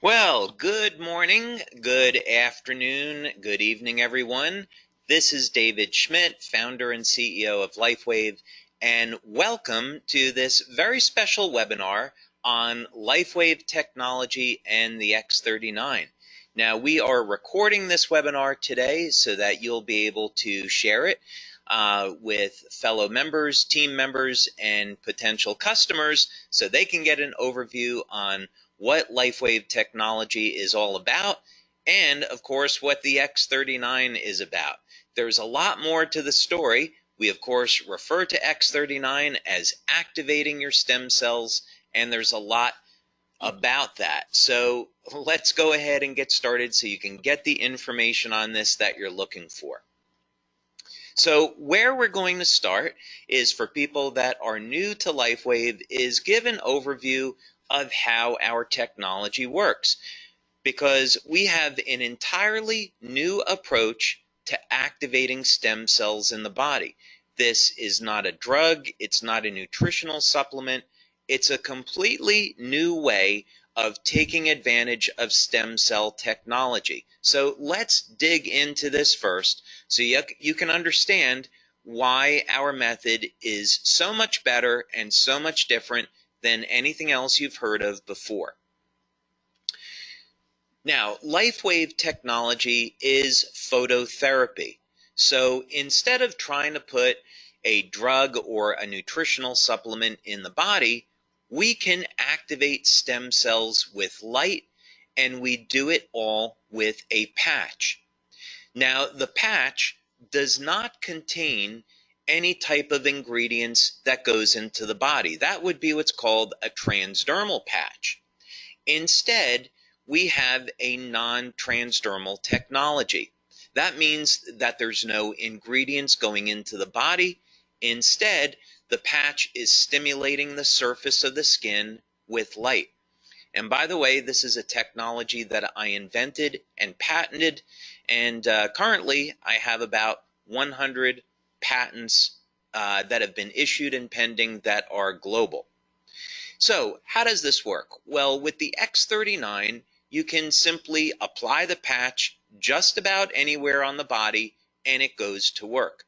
Well, good morning, good afternoon, good evening, everyone. This is David Schmidt, founder and CEO of LifeWave, and welcome to this very special webinar on LifeWave technology and the X39. Now, we are recording this webinar today so that you'll be able to share it with fellow members, team members, and potential customers so they can get an overview on what LifeWave technology is all about, and of course what the X39 is about. There's a lot more to the story. We of course refer to X39 as activating your stem cells, and there's a lot about that. So let's go ahead and get started so you can get the information on this that you're looking for. So where we're going to start is for people that are new to LifeWave is give an overview of how our technology works, because we have an entirely new approach to activating stem cells in the body. This is not a drug, it's not a nutritional supplement, it's a completely new way of taking advantage of stem cell technology. So let's dig into this first so you can understand why our method is so much better and so much different than anything else you've heard of before. Now, LifeWave technology is phototherapy. So instead of trying to put a drug or a nutritional supplement in the body, we can activate stem cells with light, and we do it all with a patch. Now, the patch does not contain any type of ingredients that goes into the body. That would be what's called a transdermal patch. Instead, we have a non-transdermal technology. That means that there's no ingredients going into the body. Instead, the patch is stimulating the surface of the skin with light. And by the way, this is a technology that I invented and patented, and currently I have about 100 patents that have been issued and pending that are global. So how does this work? Well, with the X39, you can simply apply the patch just about anywhere on the body and it goes to work.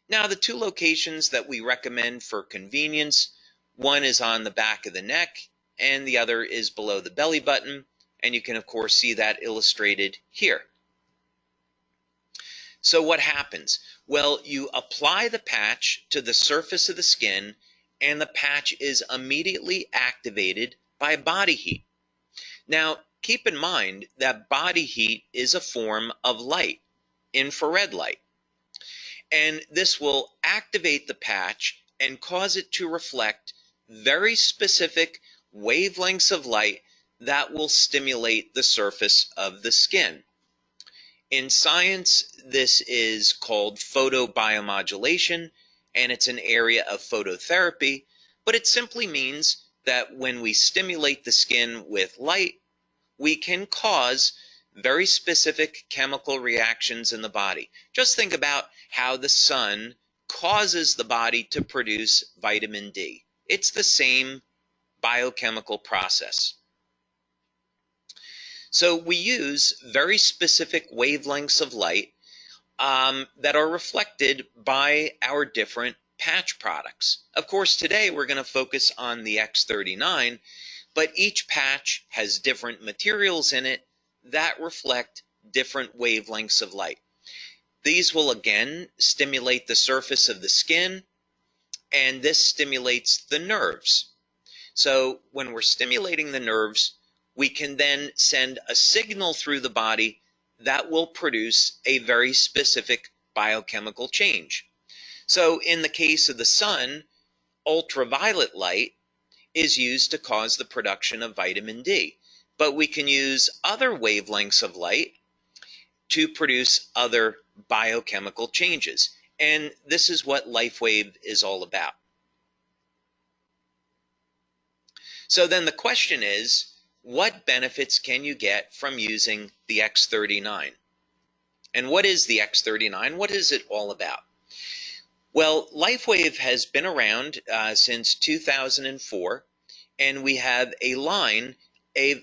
Now, the two locations that we recommend for convenience, one is on the back of the neck and the other is below the belly button, and you can of course see that illustrated here. So what happens? Well, you apply the patch to the surface of the skin and the patch is immediately activated by body heat. Now, keep in mind that body heat is a form of light, infrared light, and this will activate the patch and cause it to reflect very specific wavelengths of light that will stimulate the surface of the skin. In science, this is called photobiomodulation, and it's an area of phototherapy, but it simply means that when we stimulate the skin with light, we can cause very specific chemical reactions in the body. Just think about how the sun causes the body to produce vitamin D. It's the same biochemical process. So we use very specific wavelengths of light that are reflected by our different patch products. Of course, today we're going to focus on the X39, but each patch has different materials in it that reflect different wavelengths of light. These will again stimulate the surface of the skin, and this stimulates the nerves. So when we're stimulating the nerves, we can then send a signal through the body that will produce a very specific biochemical change. So in the case of the sun, ultraviolet light is used to cause the production of vitamin D. But we can use other wavelengths of light to produce other biochemical changes. And this is what LifeWave is all about. So then the question is, what benefits can you get from using the X39? And what is the X39? What is it all about? Well, LifeWave has been around since 2004, and we have a line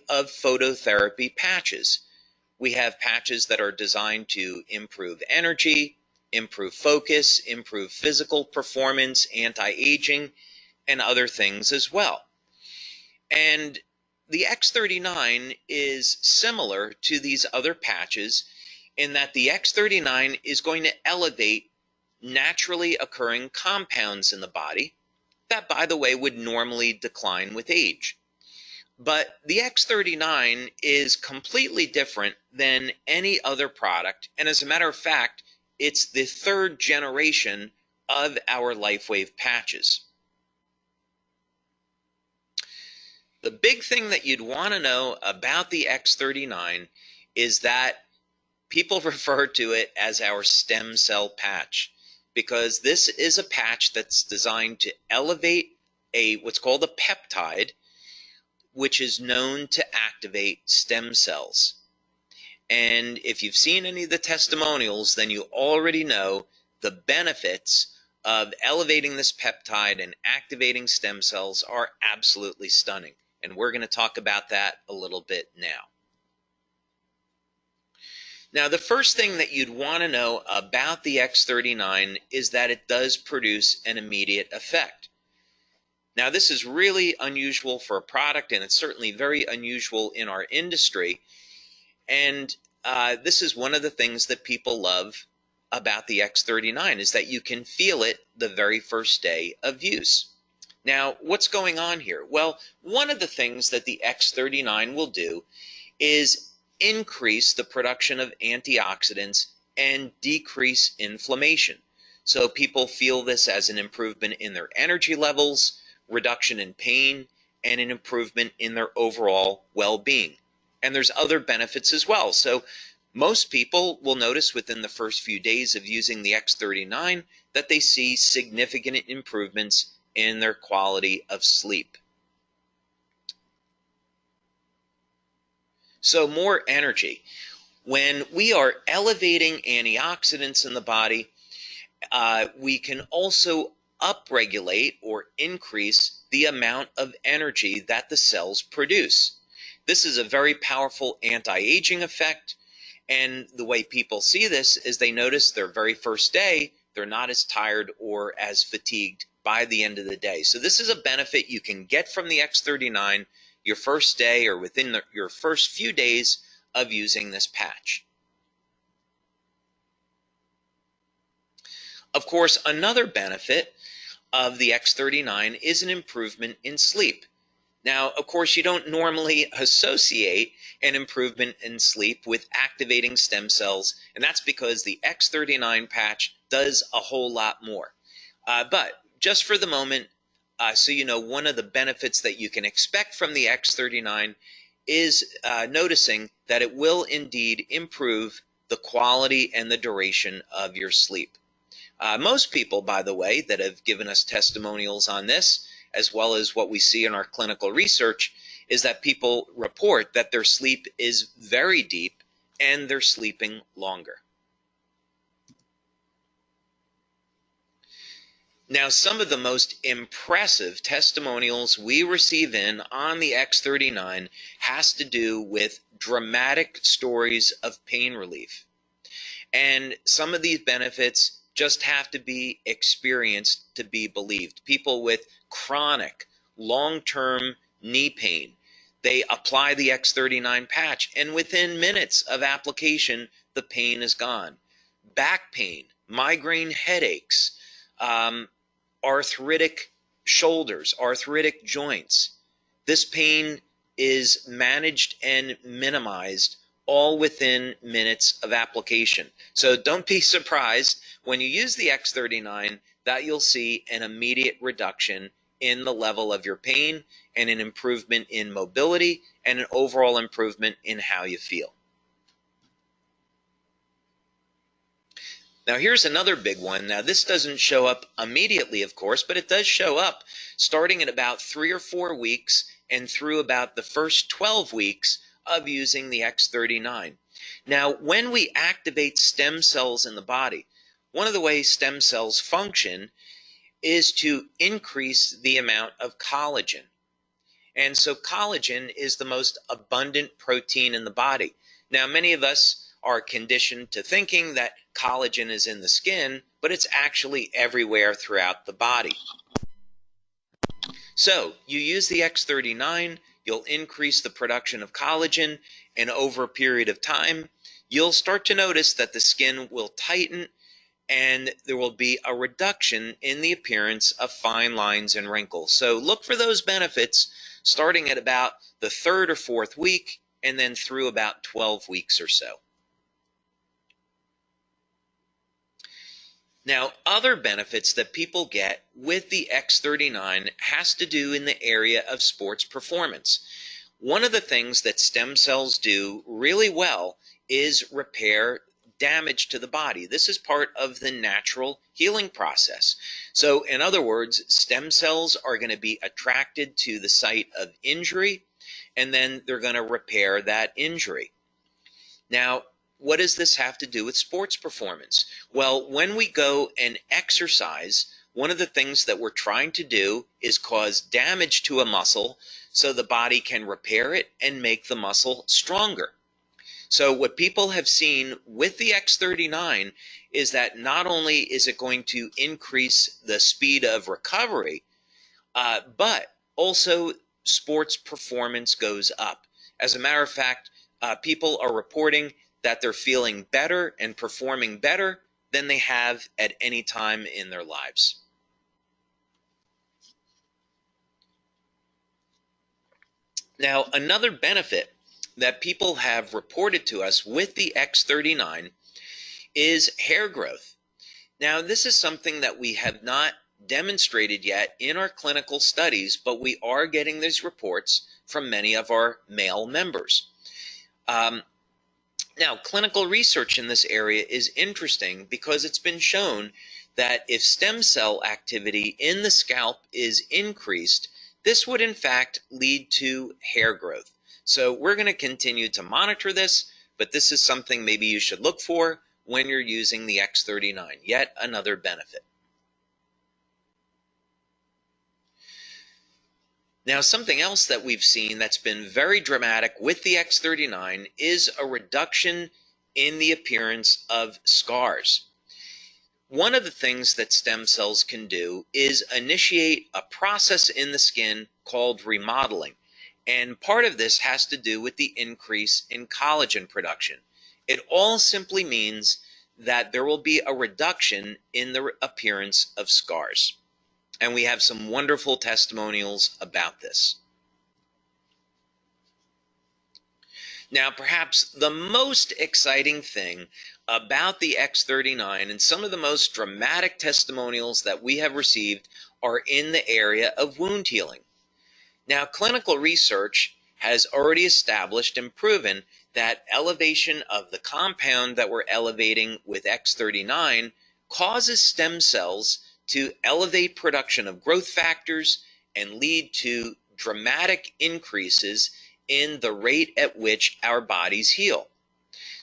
of phototherapy patches. We have patches that are designed to improve energy, improve focus, improve physical performance, anti-aging, and other things as well. And the X39 is similar to these other patches in that the X39 is going to elevate naturally occurring compounds in the body that, by the way, would normally decline with age. But the X39 is completely different than any other product, and as a matter of fact, it's the third generation of our LifeWave patches. The big thing that you'd want to know about the X39 is that people refer to it as our stem cell patch, because this is a patch that's designed to elevate what's called a peptide, which is known to activate stem cells. And if you've seen any of the testimonials, then you already know the benefits of elevating this peptide and activating stem cells are absolutely stunning. And we're going to talk about that a little bit now. Now, the first thing that you'd want to know about the X39 is that it does produce an immediate effect. Now, this is really unusual for a product, and it's certainly very unusual in our industry. And this is one of the things that people love about the X39 is that you can feel it the very first day of use. Now, what's going on here? Well, one of the things that the X39 will do is increase the production of antioxidants and decrease inflammation. So people feel this as an improvement in their energy levels, reduction in pain, and an improvement in their overall well-being. And there's other benefits as well. So most people will notice within the first few days of using the X39 that they see significant improvements in their quality of sleep. So more energy. When we are elevating antioxidants in the body, we can also upregulate or increase the amount of energy that the cells produce. This is a very powerful anti-aging effect, and the way people see this is they notice their very first day, they're not as tired or as fatigued by the end of the day. So this is a benefit you can get from the X39 your first day or within your first few days of using this patch. Of course, another benefit of the X39 is an improvement in sleep. Now, of course, you don't normally associate an improvement in sleep with activating stem cells, and that's because the X39 patch does a whole lot more. But just for the moment, so you know, one of the benefits that you can expect from the X39 is noticing that it will indeed improve the quality and the duration of your sleep. Most people, by the way, that have given us testimonials on this, as well as what we see in our clinical research, is that people report that their sleep is very deep and they're sleeping longer. Now, some of the most impressive testimonials we receive in on the X39 has to do with dramatic stories of pain relief. And some of these benefits just have to be experienced to be believed. People with chronic, long-term knee pain, they apply the X39 patch, and within minutes of application, the pain is gone. Back pain, migraine headaches, arthritic shoulders, arthritic joints. This pain is managed and minimized all within minutes of application. So don't be surprised when you use the X39 that you'll see an immediate reduction in the level of your pain and an improvement in mobility and an overall improvement in how you feel. Now here's another big one. Now this doesn't show up immediately, of course, but it does show up starting at about 3 or 4 weeks and through about the first 12 weeks of using the X39. Now, when we activate stem cells in the body, one of the ways stem cells function is to increase the amount of collagen. And so collagen is the most abundant protein in the body. Now, many of us are conditioned to thinking that collagen is in the skin, but it's actually everywhere throughout the body. So you use the X39, you'll increase the production of collagen, and over a period of time, you'll start to notice that the skin will tighten and there will be a reduction in the appearance of fine lines and wrinkles. So look for those benefits starting at about the third or fourth week and then through about 12 weeks or so. Now, other benefits that people get with the X39 has to do in the area of sports performance. One of the things that stem cells do really well is repair damage to the body. This is part of the natural healing process. So, in other words, stem cells are going to be attracted to the site of injury, and then they're going to repair that injury. Now, what does this have to do with sports performance? Well, when we go and exercise, one of the things that we're trying to do is cause damage to a muscle so the body can repair it and make the muscle stronger. So what people have seen with the X39 is that not only is it going to increase the speed of recovery, but also sports performance goes up. As a matter of fact, people are reporting that they're feeling better and performing better than they have at any time in their lives. Now, another benefit that people have reported to us with the X39 is hair growth. Now, this is something that we have not demonstrated yet in our clinical studies, but we are getting these reports from many of our male members. Now, clinical research in this area is interesting because it's been shown that if stem cell activity in the scalp is increased, this would in fact lead to hair growth. So we're going to continue to monitor this, but this is something maybe you should look for when you're using the X39, yet another benefit. Now, something else that we've seen that's been very dramatic with the X39 is a reduction in the appearance of scars. One of the things that stem cells can do is initiate a process in the skin called remodeling. And part of this has to do with the increase in collagen production. It all simply means that there will be a reduction in the appearance of scars. And we have some wonderful testimonials about this. Now, perhaps the most exciting thing about the X39 and some of the most dramatic testimonials that we have received are in the area of wound healing. Now, clinical research has already established and proven that elevation of the compound that we're elevating with X39 causes stem cells to elevate production of growth factors and lead to dramatic increases in the rate at which our bodies heal.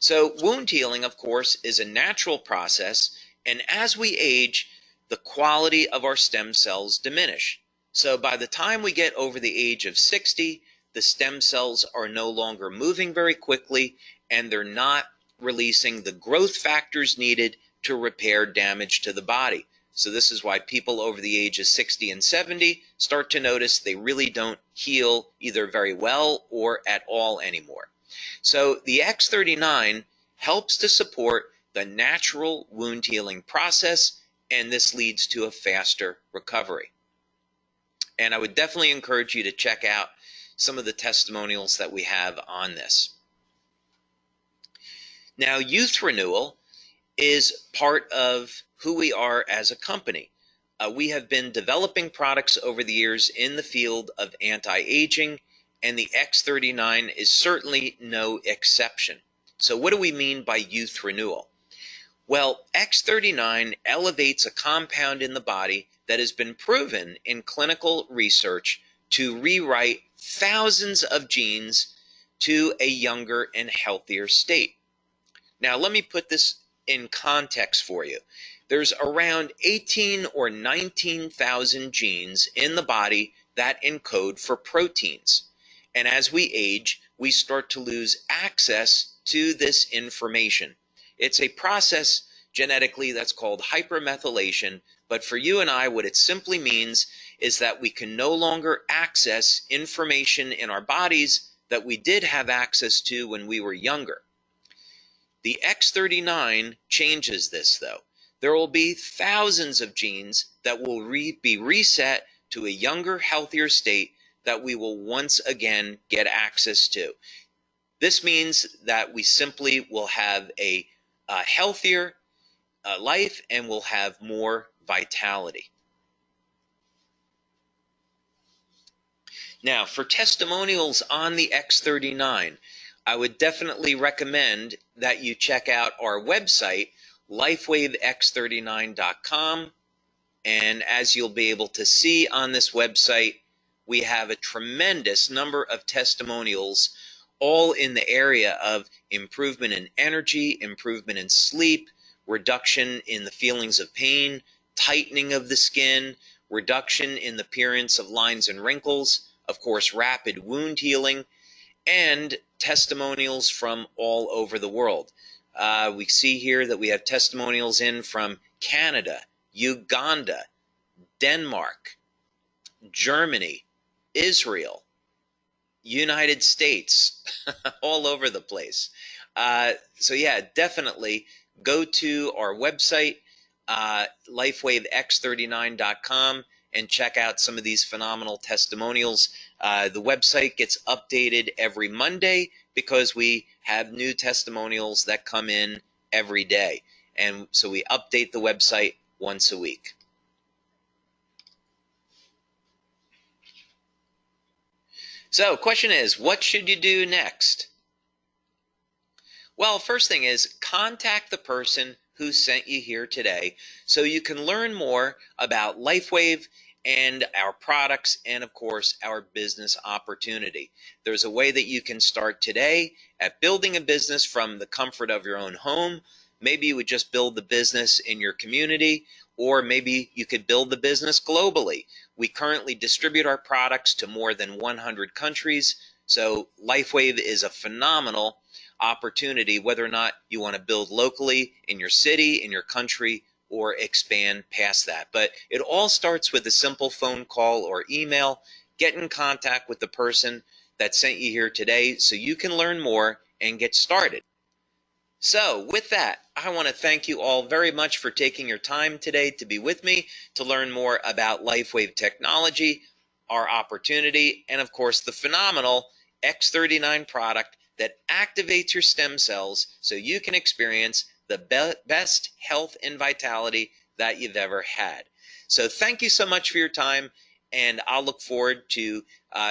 So wound healing, of course, is a natural process, and as we age, the quality of our stem cells diminish. So by the time we get over the age of 60, the stem cells are no longer moving very quickly, and they're not releasing the growth factors needed to repair damage to the body. So this is why people over the age of 60 and 70 start to notice they really don't heal either very well or at all anymore. So the X39 helps to support the natural wound healing process, and this leads to a faster recovery. And I would definitely encourage you to check out some of the testimonials that we have on this. Now, youth renewal is part of who we are as a company. We have been developing products over the years in the field of anti-aging, and the X39 is certainly no exception. So what do we mean by youth renewal? Well, X39 elevates a compound in the body that has been proven in clinical research to rewrite thousands of genes to a younger and healthier state. Now, let me put this in context for you. There's around 18 or 19,000 genes in the body that encode for proteins. And as we age, we start to lose access to this information. It's a process genetically that's called hypermethylation, but for you and I, what it simply means is that we can no longer access information in our bodies that we did have access to when we were younger. The X39 changes this, though. There will be thousands of genes that will be reset to a younger, healthier state that we will once again get access to. This means that we simply will have a healthier life and will have more vitality. Now, for testimonials on the X39, I would definitely recommend that you check out our website, LifeWaveX39.com. And as you'll be able to see on this website, we have a tremendous number of testimonials, all in the area of improvement in energy, improvement in sleep, reduction in the feelings of pain, tightening of the skin, reduction in the appearance of lines and wrinkles, of course, rapid wound healing, and testimonials from all over the world. We see here that we have testimonials in from Canada, Uganda, Denmark, Germany, Israel, United States, all over the place. So yeah, definitely go to our website, LifeWaveX39.com, and check out some of these phenomenal testimonials. The website gets updated every Monday because we have new testimonials that come in every day. And so we update the website once a week. So, question is, what should you do next? Well, first thing is contact the person who sent you here today so you can learn more about LifeWave and our products and, of course, our business opportunity. There's a way that you can start today at building a business from the comfort of your own home. Maybe you would just build the business in your community, or maybe you could build the business globally. We currently distribute our products to more than 100 countries, so LifeWave is a phenomenal opportunity, whether or not you want to build locally in your city, in your country, or expand past that. But it all starts with a simple phone call or email. Get in contact with the person that sent you here today so you can learn more and get started. So with that, I want to thank you all very much for taking your time today to be with me to learn more about LifeWave technology, our opportunity, and of course the phenomenal X39 product that activates your stem cells so you can experience the best health and vitality that you've ever had. So thank you so much for your time, and I'll look forward to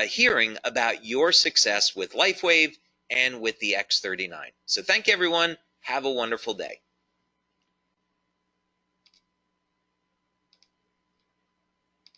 hearing about your success with LifeWave and with the X39. So thank you, everyone. Have a wonderful day.